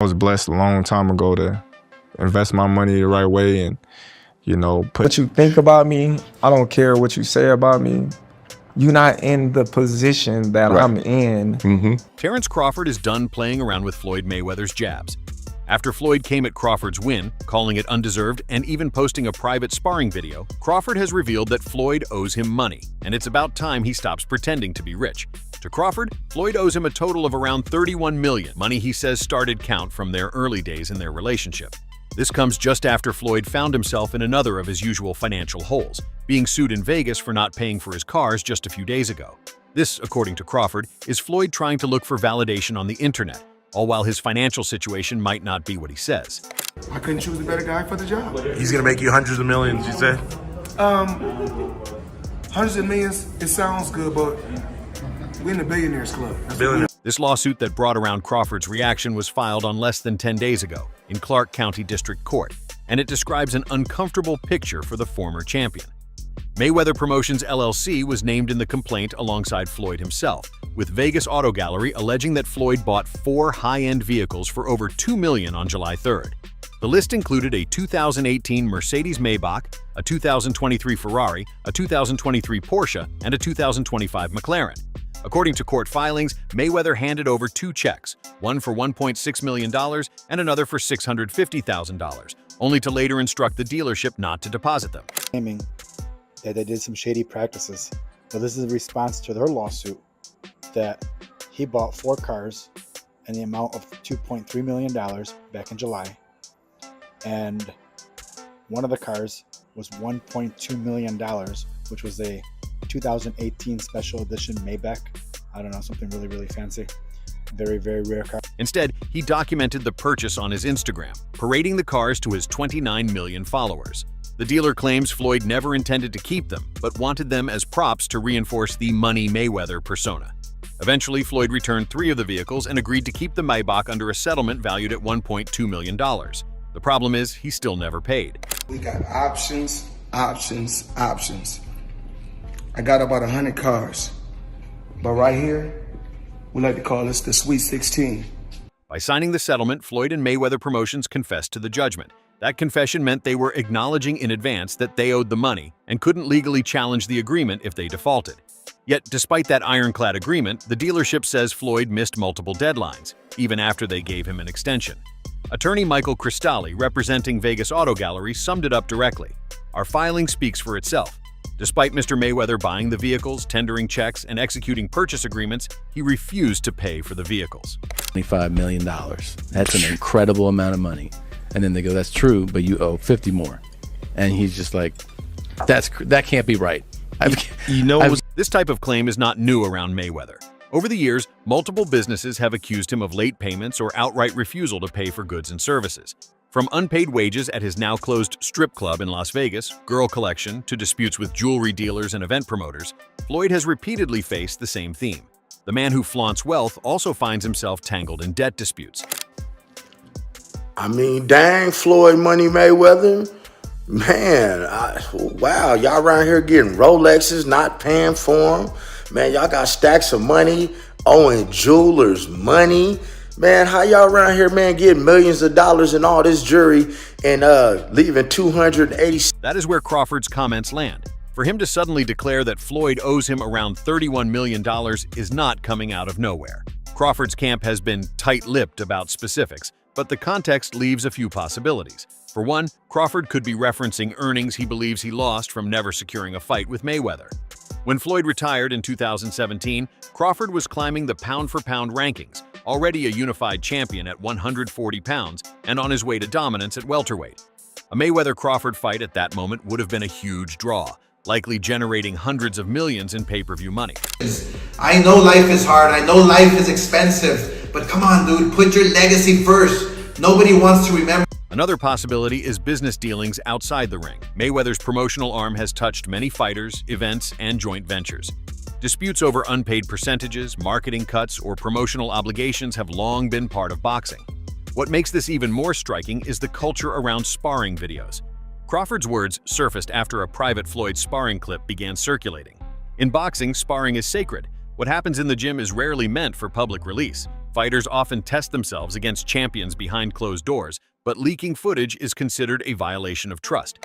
was blessed a long time ago to invest my money the right way and, put what you think about me. I don't care what you say about me. You're not in the position that I'm in. Terence Crawford is done playing around with Floyd Mayweather's jabs. After Floyd came at Crawford's win, calling it undeserved and even posting a private sparring video, Crawford has revealed that Floyd owes him money, and it's about time he stops pretending to be rich. To Crawford, Floyd owes him a total of around $31 million, money he says started count from their early days in their relationship. This comes just after Floyd found himself in another of his usual financial holes, being sued in Vegas for not paying for his cars just a few days ago. This, according to Crawford, is Floyd trying to look for validation on the internet, all while his financial situation might not be what he says. I couldn't choose a better guy for the job. He's gonna make you hundreds of millions, you said? Hundreds of millions, it sounds good, but we're in the billionaires club. This lawsuit that brought around Crawford's reaction was filed on less than 10 days ago in Clark County District Court, and it describes an uncomfortable picture for the former champion. Mayweather Promotions LLC was named in the complaint alongside Floyd himself, with Vegas Auto Gallery alleging that Floyd bought 4 high-end vehicles for over $2 million on July 3rd. The list included a 2018 Mercedes Maybach, a 2023 Ferrari, a 2023 Porsche, and a 2025 McLaren. According to court filings, Mayweather handed over 2 checks, one for $1.6 million and another for $650,000, only to later instruct the dealership not to deposit them. Claiming that they did some shady practices. So this is a response to their lawsuit that he bought 4 cars in the amount of $2.3 million back in July. And one of the cars was $1.2 million, which was a 2018 special edition Maybach. I don't know, something really, really fancy. Very, very rare car. Instead, he documented the purchase on his Instagram, parading the cars to his 29 million followers. The dealer claims Floyd never intended to keep them, but wanted them as props to reinforce the Money Mayweather persona. Eventually, Floyd returned 3 of the vehicles and agreed to keep the Maybach under a settlement valued at $1.2 million. The problem is, he still never paid. We got options. I got about 100 cars, but right here, we like to call this the Sweet 16. By signing the settlement, Floyd and Mayweather Promotions confessed to the judgment. That confession meant they were acknowledging in advance that they owed the money and couldn't legally challenge the agreement if they defaulted. Yet, despite that ironclad agreement, the dealership says Floyd missed multiple deadlines, even after they gave him an extension. Attorney Michael Cristalli, representing Vegas Auto Gallery, summed it up directly. Our filing speaks for itself. Despite Mr. Mayweather buying the vehicles, tendering checks, and executing purchase agreements, he refused to pay for the vehicles. $25 million. That's an incredible amount of money. And then they go, that's true, but you owe 50 more. And he's just like, that can't be right. This type of claim is not new around Mayweather. Over the years, multiple businesses have accused him of late payments or outright refusal to pay for goods and services. From unpaid wages at his now-closed strip club in Las Vegas, girl collection, to disputes with jewelry dealers and event promoters, Floyd has repeatedly faced the same theme. The man who flaunts wealth also finds himself tangled in debt disputes. I mean, dang, Floyd Money Mayweather. Man, wow, y'all around here getting Rolexes, not paying for them. Man, y'all got stacks of money, owing jewelers money. Man, how y'all around here, man, getting millions of dollars in all this jewelry and leaving 280? That is where Crawford's comments land. For him to suddenly declare that Floyd owes him around $31 million is not coming out of nowhere. Crawford's camp has been tight-lipped about specifics, but the context leaves a few possibilities. For one, Crawford could be referencing earnings he believes he lost from never securing a fight with Mayweather. When Floyd retired in 2017, Crawford was climbing the pound-for-pound rankings, already a unified champion at 140 pounds and on his way to dominance at welterweight. A Mayweather-Crawford fight at that moment would have been a huge draw, likely generating hundreds of millions in pay-per-view money. I know life is hard, I know life is expensive, but come on, dude, put your legacy first. Nobody wants to remember. Another possibility is business dealings outside the ring. Mayweather's promotional arm has touched many fighters, events, and joint ventures. Disputes over unpaid percentages, marketing cuts, or promotional obligations have long been part of boxing. What makes this even more striking is the culture around sparring videos. Crawford's words surfaced after a private Floyd sparring clip began circulating. In boxing, sparring is sacred. What happens in the gym is rarely meant for public release. Fighters often test themselves against champions behind closed doors, but leaking footage is considered a violation of trust.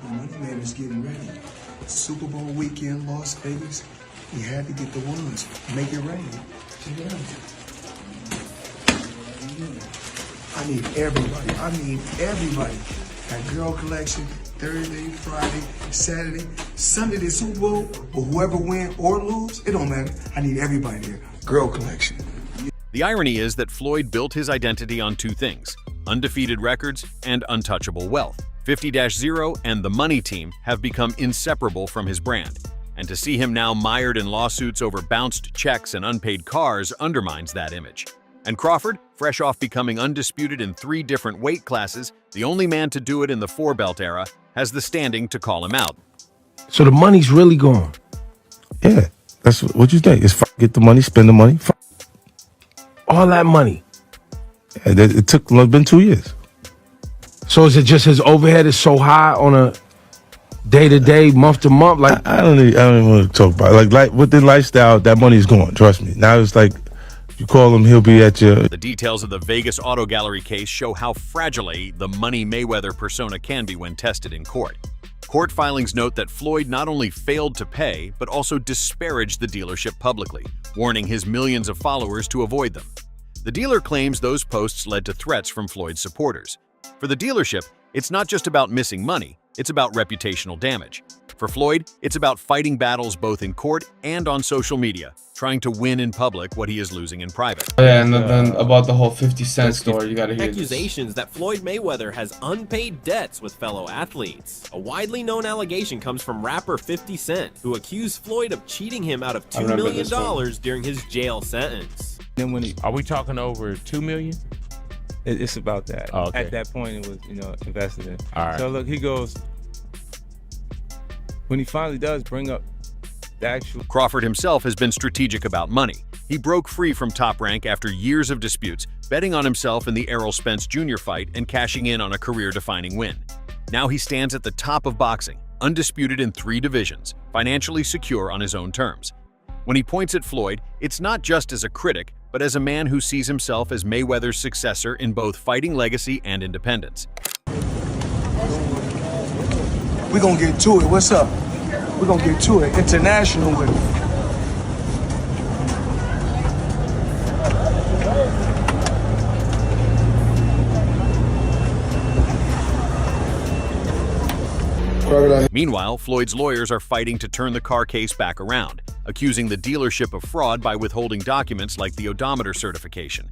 Money Man is getting ready. Super Bowl weekend, Las Vegas. He had to get the ones. Make it rain. Check it out. I need everybody. That girl collection, Thursday, Friday, Saturday, Sunday, the Super Bowl, or whoever win or lose, it don't matter. I need everybody there. Girl collection. The irony is that Floyd built his identity on two things: undefeated records and untouchable wealth. 50-0 and the Money Team have become inseparable from his brand. And to see him now mired in lawsuits over bounced checks and unpaid cars undermines that image. And Crawford, fresh off becoming undisputed in 3 different weight classes, the only man to do it in the 4-belt era, has the standing to call him out. So the money's really gone. Yeah, that's what you think. It's get the money, spend the money. All that money. Yeah, it's been 2 years. So is it just his overhead is so high on a day-to-day, month-to-month? Like I don't even want to talk about it. Like with the lifestyle, that money's gone. Trust me. Now it's like, you call him, he'll be at your... The details of the Vegas Auto Gallery case show how fragile the Money Mayweather persona can be when tested in court. Court filings note that Floyd not only failed to pay, but also disparaged the dealership publicly, warning his millions of followers to avoid them. The dealer claims those posts led to threats from Floyd's supporters. For the dealership, it's not just about missing money, it's about reputational damage. For Floyd, it's about fighting battles both in court and on social media, trying to win in public what he is losing in private. Yeah, and then about the whole 50 Cent story, you gotta hear Accusations that Floyd Mayweather has unpaid debts with fellow athletes. A widely known allegation comes from rapper 50 Cent, who accused Floyd of cheating him out of $2 million during his jail sentence. Then are we talking over $2 million? It's about that. Oh, okay. At that point, it was, invested in. All right. So look, he goes, when he finally does bring up the actual... Crawford himself has been strategic about money. He broke free from Top Rank after years of disputes, betting on himself in the Errol Spence Jr. fight and cashing in on a career-defining win. Now he stands at the top of boxing, undisputed in 3 divisions, financially secure on his own terms. When he points at Floyd, it's not just as a critic, but as a man who sees himself as Mayweather's successor in both fighting legacy and independence. We're gonna get to it. What's up? We're gonna get to it. International with it. Meanwhile, Floyd's lawyers are fighting to turn the car case back around, accusing the dealership of fraud by withholding documents like the odometer certification.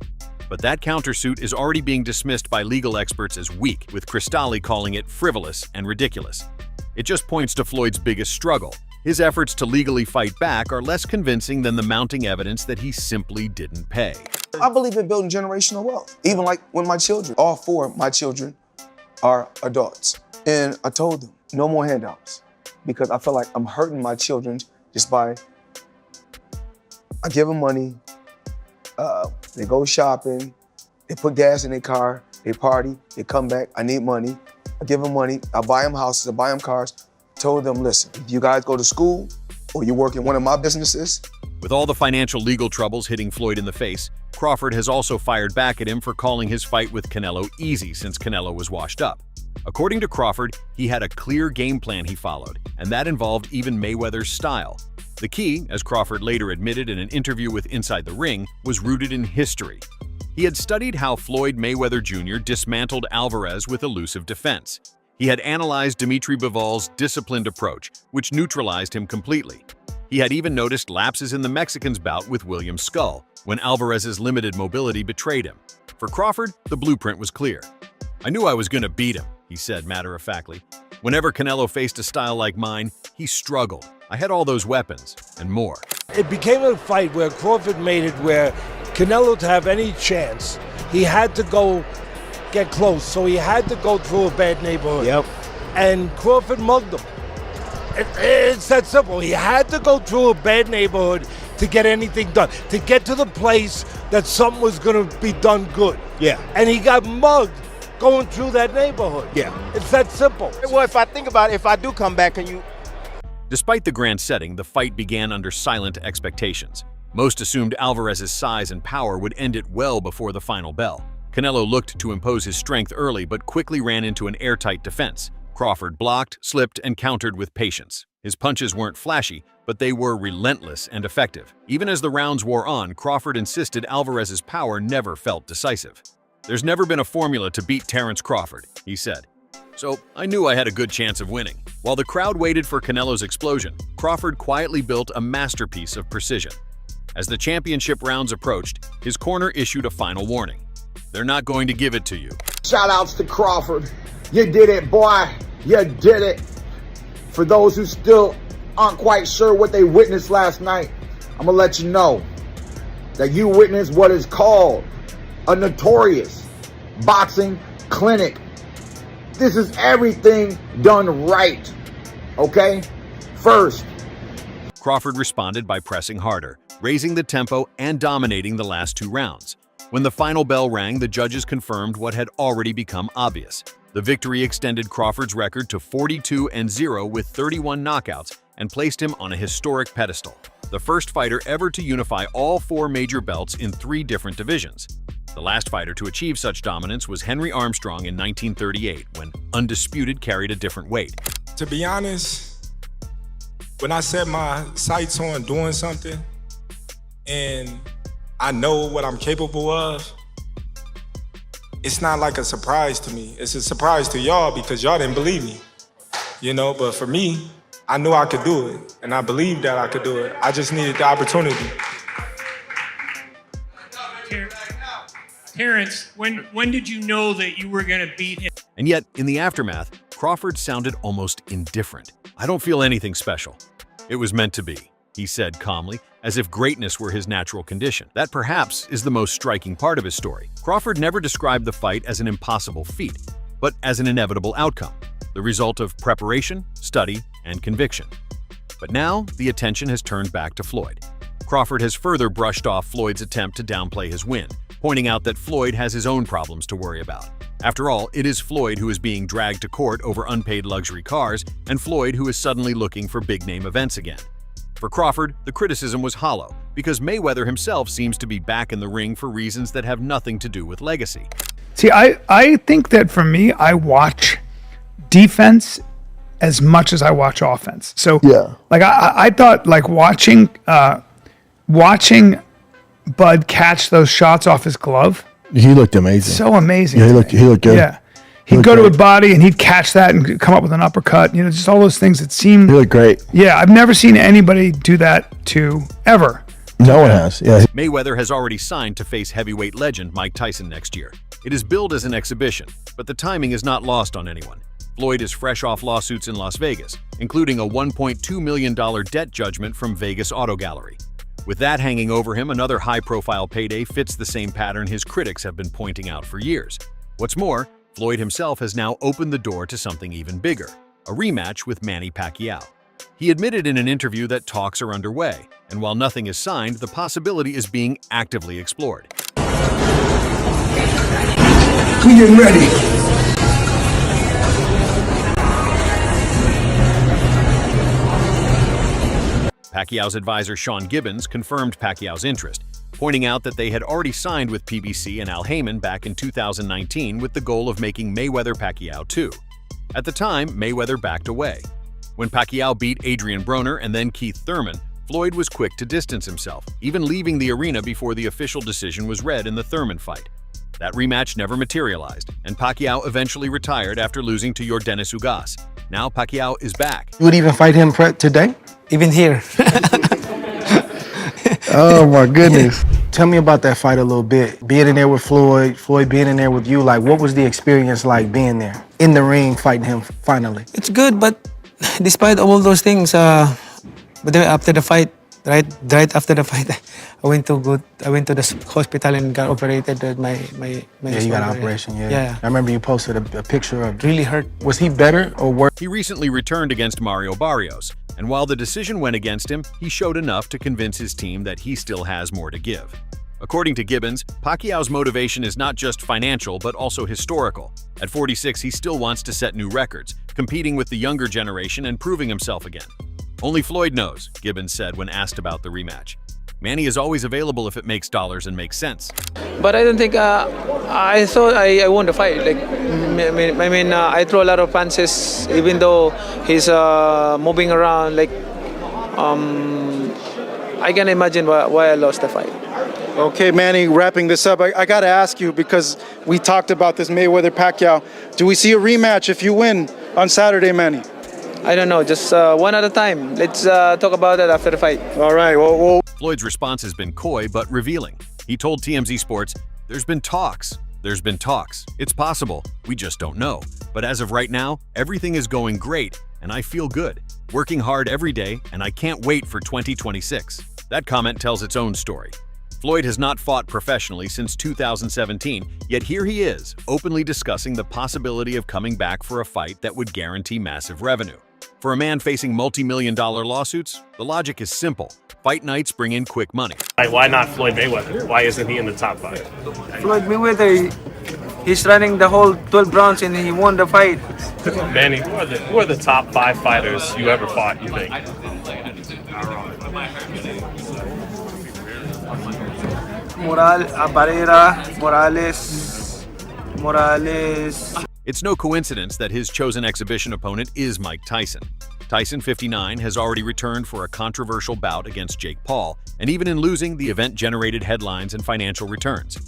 But that countersuit is already being dismissed by legal experts as weak, with Cristalli calling it frivolous and ridiculous. It just points to Floyd's biggest struggle. His efforts to legally fight back are less convincing than the mounting evidence that he simply didn't pay. I believe in building generational wealth. Even like when my children, all 4 of my children are adults. And I told them, no more handouts. Because I feel like I'm hurting my children just by, I give them money, they go shopping, they put gas in their car, they party, they come back, I need money. I give them money, I buy them houses, I buy them cars. Told them, listen, if you guys go to school or you work in one of my businesses. With all the financial legal troubles hitting Floyd in the face, Crawford has also fired back at him for calling his fight with Canelo easy since Canelo was washed up. According to Crawford, he had a clear game plan he followed, and that involved even Mayweather's style. The key, as Crawford later admitted in an interview with Inside the Ring, was rooted in history. He had studied how Floyd Mayweather Jr. dismantled Alvarez with elusive defense. He had analyzed Dimitri Bivol's disciplined approach, which neutralized him completely. He had even noticed lapses in the Mexican's bout with William Skull, when Alvarez's limited mobility betrayed him. For Crawford, the blueprint was clear. "I knew I was going to beat him," he said matter-of-factly. "Whenever Canelo faced a style like mine, he struggled. I had all those weapons, and more." it became a fight where Crawford made it where Canelo, to have any chance, he had to go get close. So he had to go through a bad neighborhood. Yep. And Crawford mugged him. It's that simple. He had to go through a bad neighborhood to get anything done, to get to the place that something was going to be done good. Yeah. And he got mugged going through that neighborhood. Yeah. It's that simple. Well, if I think about it, if I do come back, can you... Despite the grand setting, the fight began under silent expectations. Most assumed Alvarez's size and power would end it well before the final bell. Canelo looked to impose his strength early but quickly ran into an airtight defense. Crawford blocked, slipped, and countered with patience. His punches weren't flashy, but they were relentless and effective. Even as the rounds wore on, Crawford insisted Alvarez's power never felt decisive. "There's never been a formula to beat Terence Crawford," he said. "So I knew I had a good chance of winning." While the crowd waited for Canelo's explosion, Crawford quietly built a masterpiece of precision. As the championship rounds approached, his corner issued a final warning. "They're not going to give it to you." Shout-outs to Crawford. You did it, boy. You did it. For those who still aren't quite sure what they witnessed last night, I'm going to let you know that you witnessed what is called a notorious boxing clinic. This is everything done right, okay? First, Crawford responded by pressing harder, raising the tempo and dominating the last 2 rounds. When the final bell rang, the judges confirmed what had already become obvious. The victory extended Crawford's record to 42-0 with 31 knockouts and placed him on a historic pedestal, the first fighter ever to unify all 4 major belts in 3 different divisions. The last fighter to achieve such dominance was Henry Armstrong in 1938, when Undisputed carried a different weight. To be honest, when I set my sights on doing something and I know what I'm capable of, it's not like a surprise to me. It's a surprise to y'all because y'all didn't believe me, you know? But for me, I knew I could do it, and I believed that I could do it. I just needed the opportunity. Terence, when did you know that you were going to beat him? And yet, in the aftermath, Crawford sounded almost indifferent. "I don't feel anything special. It was meant to be," he said calmly, as if greatness were his natural condition. That perhaps is the most striking part of his story. Crawford never described the fight as an impossible feat, but as an inevitable outcome, the result of preparation, study, and conviction. But now, the attention has turned back to Floyd. Crawford has further brushed off Floyd's attempt to downplay his win, pointing out that Floyd has his own problems to worry about. After all, it is Floyd who is being dragged to court over unpaid luxury cars, and Floyd who is suddenly looking for big-name events again. For Crawford, the criticism was hollow, because Mayweather himself seems to be back in the ring for reasons that have nothing to do with legacy. See, I think that for me, I watch defense as much as I watch offense. So, like I thought, like watching Bud catch those shots off his glove. He looked amazing. So amazing. Yeah, he looked good. Yeah. He'd go to a body and he'd catch that and come up with an uppercut. You know, just all those things that seem. He looked great. Yeah, I've never seen anybody do that ever. No one has. Yeah. Mayweather has already signed to face heavyweight legend Mike Tyson next year. It is billed as an exhibition, but the timing is not lost on anyone. Floyd is fresh off lawsuits in Las Vegas, including a $1.2 million debt judgment from Vegas Auto Gallery. With that hanging over him, another high-profile payday fits the same pattern his critics have been pointing out for years. What's more, Floyd himself has now opened the door to something even bigger, a rematch with Manny Pacquiao. He admitted in an interview that talks are underway, and while nothing is signed, the possibility is being actively explored. we getting ready. Pacquiao's advisor Sean Gibbons confirmed Pacquiao's interest, pointing out that they had already signed with PBC and Al Heyman back in 2019 with the goal of making Mayweather-Pacquiao 2. At the time, Mayweather backed away. When Pacquiao beat Adrian Broner and then Keith Thurman, Floyd was quick to distance himself, even leaving the arena before the official decision was read in the Thurman fight. That rematch never materialized, and Pacquiao eventually retired after losing to Yordenis Ugas. Now Pacquiao is back. You would even fight him today? Even here. Oh my goodness. Tell me about that fight a little bit. Being in there with Floyd being in there with you, like what was the experience like being there? In the ring, fighting him finally? It's good, but despite all those things, but then after the fight, right after the fight, I went to the hospital and got operated with my Yeah, you got an operation, Yeah. I remember you posted a picture of really hurt. Was he better or worse? He recently returned against Mario Barrios, and while the decision went against him, he showed enough to convince his team that he still has more to give. According to Gibbons, Pacquiao's motivation is not just financial but also historical. At 46, he still wants to set new records, competing with the younger generation and proving himself again. Only Floyd knows, Gibbons said when asked about the rematch. Manny is always available if it makes dollars and makes sense. But I don't think I thought I won the fight. Like I throw a lot of punches, even though he's moving around. Like I can imagine why I lost the fight. Okay, Manny, wrapping this up, I got to ask you, because we talked about this Mayweather-Pacquiao. Do we see a rematch if you win on Saturday, Manny? I don't know, just one at a time. Let's talk about that after the fight. All right, well... Floyd's response has been coy but revealing. He told TMZ Sports, "There's been talks. There's been talks. It's possible. We just don't know. But as of right now, everything is going great, and I feel good. Working hard every day, and I can't wait for 2026. That comment tells its own story. Floyd has not fought professionally since 2017, yet here he is, openly discussing the possibility of coming back for a fight that would guarantee massive revenue. For a man facing multi-million-dollar lawsuits, the logic is simple. Fight nights bring in quick money. Why not Floyd Mayweather? Why isn't he in the top 5? Floyd Mayweather, he's running the whole 12 rounds and he won the fight. Manny, who are the top 5 fighters you ever fought, you think? Morales. It's no coincidence that his chosen exhibition opponent is Mike Tyson. Tyson, 59, has already returned for a controversial bout against Jake Paul, and even in losing, the event generated headlines and financial returns.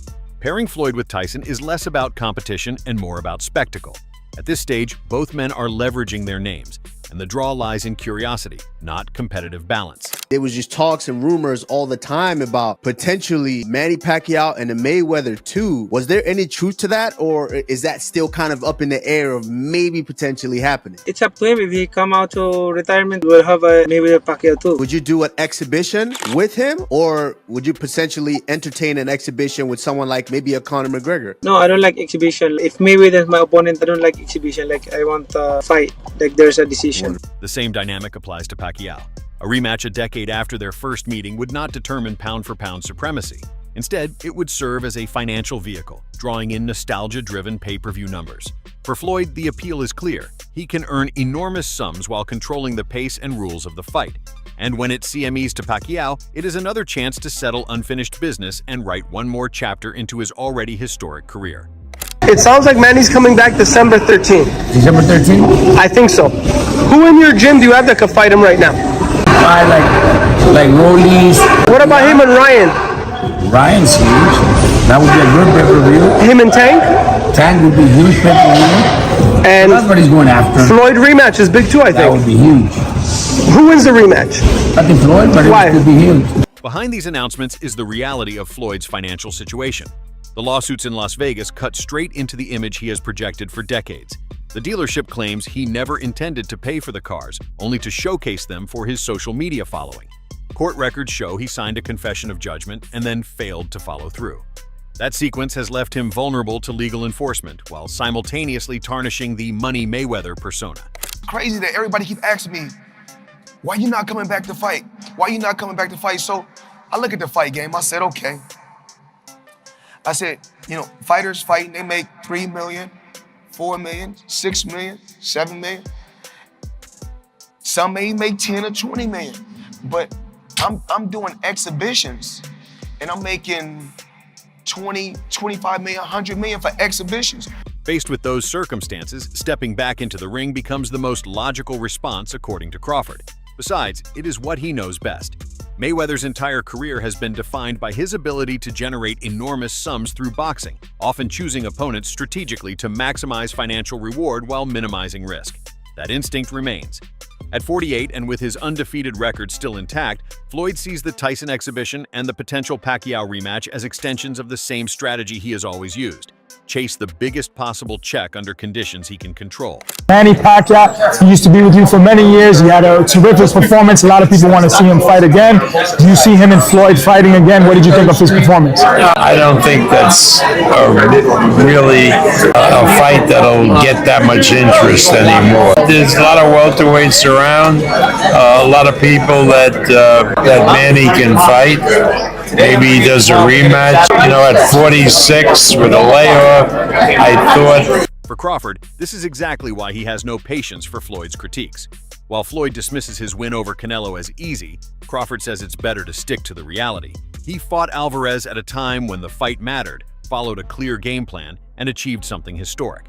Pairing Floyd with Tyson is less about competition and more about spectacle. At this stage, both men are leveraging their names, and the draw lies in curiosity, not competitive balance. There was just talks and rumors all the time about potentially Manny Pacquiao and the Mayweather 2. Was there any truth to that, or is that still kind of up in the air of maybe potentially happening? It's up to him. If he come out to retirement, we'll have a Mayweather Pacquiao 2. Would you do an exhibition with him, or would you potentially entertain an exhibition with someone like maybe a Conor McGregor? No, I don't like exhibition. If Mayweather is my opponent, I don't like exhibition. Like, I want a fight. Like, there's a decision. The same dynamic applies to Pacquiao. A rematch a decade after their first meeting would not determine pound-for-pound supremacy. Instead, it would serve as a financial vehicle, drawing in nostalgia-driven pay-per-view numbers. For Floyd, the appeal is clear. He can earn enormous sums while controlling the pace and rules of the fight. And when it CMEs to Pacquiao, it is another chance to settle unfinished business and write one more chapter into his already historic career. It sounds like Manny's coming back December 13th. December 13th? I think so. Who in your gym do you have that could fight him right now? I like Rollies. What about him and Ryan? Ryan's huge. That would be a good pay-per-view. Him and Tank? Tank would be huge pay-per-view. And so that's what he's going after. Floyd rematch is big too, I think. That would be huge. Who wins the rematch? I think Floyd, but it would be huge. Behind these announcements is the reality of Floyd's financial situation. The lawsuits in Las Vegas cut straight into the image he has projected for decades. The dealership claims he never intended to pay for the cars, only to showcase them for his social media following. Court records show he signed a confession of judgment and then failed to follow through. That sequence has left him vulnerable to legal enforcement while simultaneously tarnishing the Money Mayweather persona. Crazy that everybody keep asking me, why you not coming back to fight? Why you not coming back to fight? So I look at the fight game, I said, okay. I said, you know, fighters fighting, they make 3 million, 4 million, 6 million, 7 million. Some may make 10 or 20 million, but I'm doing exhibitions and I'm making 20, 25 million, 100 million for exhibitions. Faced with those circumstances, stepping back into the ring becomes the most logical response, according to Crawford. Besides, it is what he knows best. Mayweather's entire career has been defined by his ability to generate enormous sums through boxing, often choosing opponents strategically to maximize financial reward while minimizing risk. That instinct remains. At 48 and with his undefeated record still intact, Floyd sees the Tyson exhibition and the potential Pacquiao rematch as extensions of the same strategy he has always used. Chase the biggest possible check under conditions he can control. Manny Pacquiao, he used to be with you for many years. He had a terrific performance. A lot of people want to see him fight again. Do you see him and Floyd fighting again? What did you think of his performance? I don't think that's really a fight that'll get that much interest anymore. There's a lot of welterweights around, a lot of people that Manny can fight. Maybe he does a rematch. You know, at 46 with a layoff, I thought. For Crawford, this is exactly why he has no patience for Floyd's critiques. While Floyd dismisses his win over Canelo as easy, Crawford says it's better to stick to the reality. He fought Alvarez at a time when the fight mattered, followed a clear game plan, and achieved something historic.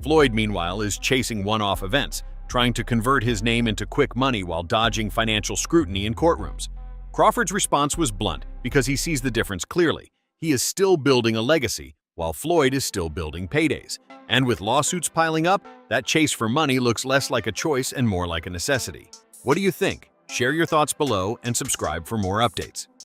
Floyd, meanwhile, is chasing one-off events, trying to convert his name into quick money while dodging financial scrutiny in courtrooms. Crawford's response was blunt because he sees the difference clearly. He is still building a legacy, while Floyd is still building paydays. And with lawsuits piling up, that chase for money looks less like a choice and more like a necessity. What do you think? Share your thoughts below and subscribe for more updates.